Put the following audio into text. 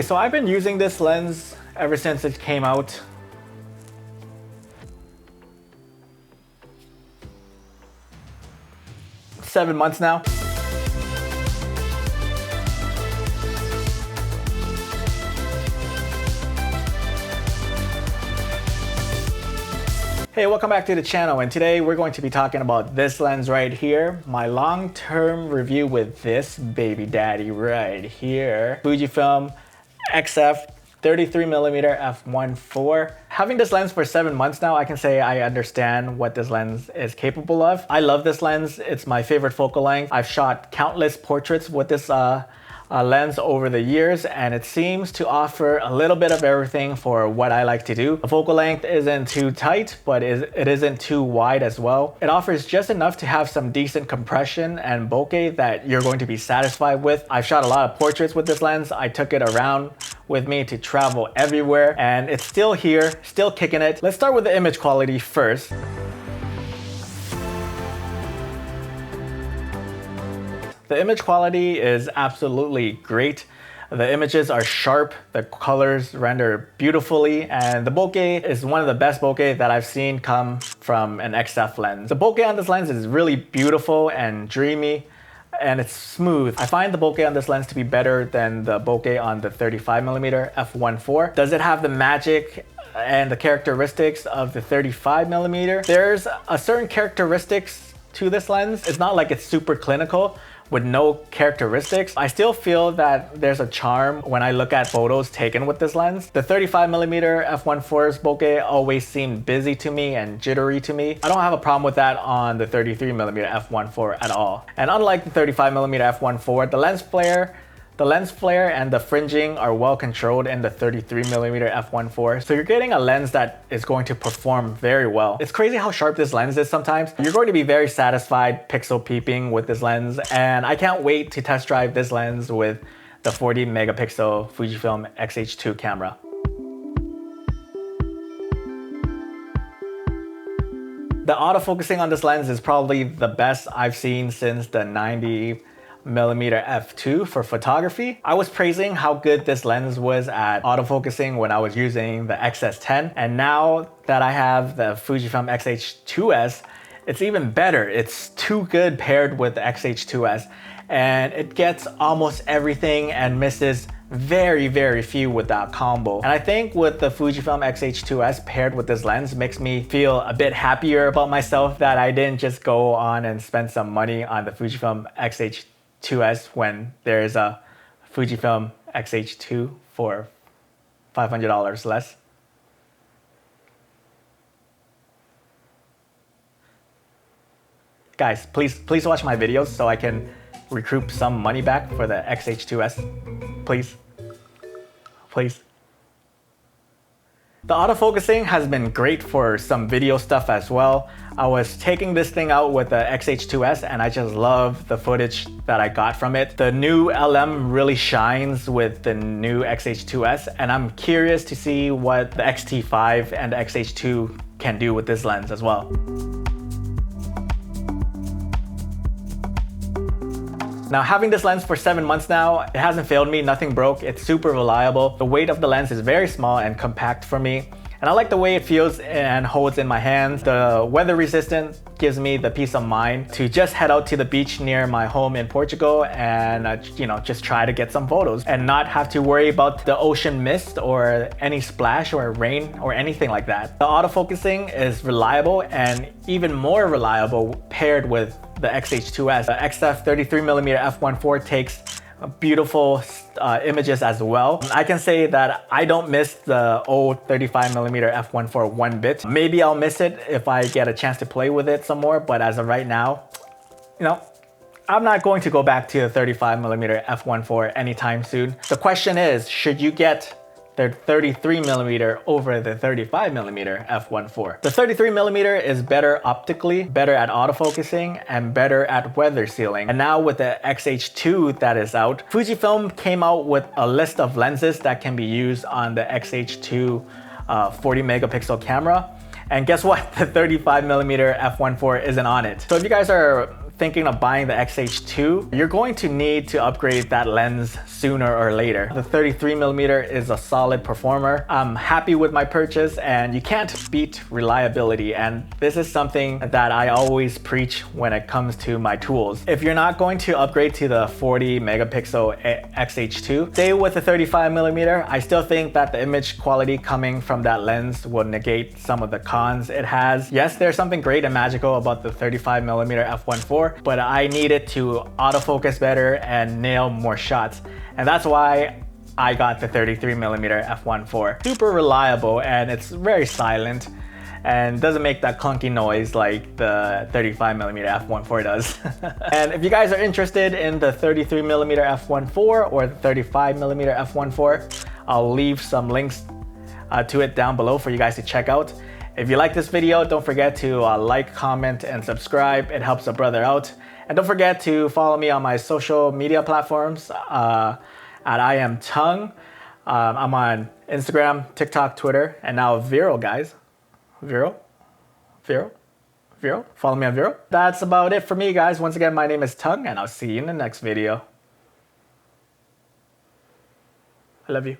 So I've been using this lens ever since it came out. Seven months now. Hey, welcome back to the channel, and today we're going to be talking about this lens right here, my long-term review with this baby daddy right here, Fujifilm XF 33mm f1.4. Having this lens for 7 months now, I can say I understand what this lens is capable of. I love this lens. It's my favorite focal length. I've shot countless portraits with this lens over the years, and it seems to offer a little bit of everything for what I like to do. The focal length isn't too tight, but it isn't too wide as well. It offers just enough to have some decent compression and bokeh that you're going to be satisfied with. I've shot a lot of portraits with this lens. I took it around with me to travel everywhere, and it's still here, still kicking it. Let's start with the image quality first. The image quality is absolutely great. The images are sharp, the colors render beautifully, and the bokeh is one of the best bokeh that I've seen come from an XF lens. The bokeh on this lens is really beautiful and dreamy, and it's smooth. I find the bokeh on this lens to be better than the bokeh on the 35mm f1.4. Does it have the magic and the characteristics of the 35mm? There's a certain characteristics to this lens. It's not like it's super clinical with no characteristics. I still feel that there's a charm when I look at photos taken with this lens. The 35mm f1.4's bokeh always seemed busy to me and jittery to me. I don't have a problem with that on the 33mm f1.4 at all. And unlike the 35mm f1.4, the lens flare and the fringing are well controlled in the 33mm f1.4. So you're getting a lens that is going to perform very well. It's crazy how sharp this lens is sometimes. You're going to be very satisfied pixel peeping with this lens, and I can't wait to test drive this lens with the 40 megapixel Fujifilm X-H2 camera. The autofocusing on this lens is probably the best I've seen since the 90mm f2 for photography. I was praising how good this lens was at autofocusing when I was using the XS10, and now that I have the Fujifilm X-H2S, it's even better. It's too good paired with the X-H2S, and it gets almost everything and misses very few with that combo. And I think with the Fujifilm X-H2S paired with this lens makes me feel a bit happier about myself that I didn't just go on and spend some money on the Fujifilm X-H2S when there's a Fujifilm X-H2 for $500 less. Guys, please watch my videos so I can recoup some money back for the X-H2S. Please. The autofocusing has been great for some video stuff as well. I was taking this thing out with the X-H2S and I just love the footage that I got from it. The new LM really shines with the new X-H2S, and I'm curious to see what the X-T5 and the X-H2 can do with this lens as well. Now, having this lens for 7 months now, it hasn't failed me, nothing broke, it's super reliable. The weight of the lens is very small and compact for me, and I like the way it feels and holds in my hands. The weather resistant gives me the peace of mind to just head out to the beach near my home in Portugal and just try to get some photos and not have to worry about the ocean mist or any splash or rain or anything like that. The autofocusing is reliable, and even more reliable paired with the X-H2S. The XF 33mm f1.4 takes beautiful images as well. I can say that I don't miss the old 35mm f1.4 one bit. Maybe I'll miss it if I get a chance to play with it some more, but as of right now, I'm not going to go back to the 35mm f1.4 anytime soon. The question is, should you get the 33mm over the 35mm f1.4. The 33mm is better optically, better at autofocusing, and better at weather sealing. And now with the X-H2 that is out, Fujifilm came out with a list of lenses that can be used on the X-H2 40 megapixel camera. And guess what? The 35mm f1.4 isn't on it. So if you guys are thinking of buying the XH2, you're going to need to upgrade that lens sooner or later. The 33mm is a solid performer. I'm happy with my purchase, and you can't beat reliability. And this is something that I always preach when it comes to my tools. If you're not going to upgrade to the 40 megapixel XH2, stay with the 35mm. I still think that the image quality coming from that lens will negate some of the cons it has. Yes, there's something great and magical about the 35mm f1.4, but I needed to autofocus better and nail more shots. And that's why I got the 33mm f1.4. Super reliable, and it's very silent and doesn't make that clunky noise like the 35mm f1.4 does. And if you guys are interested in the 33mm f1.4 or the 35mm f1.4, I'll leave some links to it down below for you guys to check out. If you like this video, don't forget to like, comment, and subscribe. It helps a brother out. And don't forget to follow me on my social media platforms at Iamtongue. I'm on Instagram, TikTok, Twitter, and now Vero, guys. Vero? Follow me on Vero. That's about it for me, guys. Once again, my name is Tongue, and I'll see you in the next video. I love you.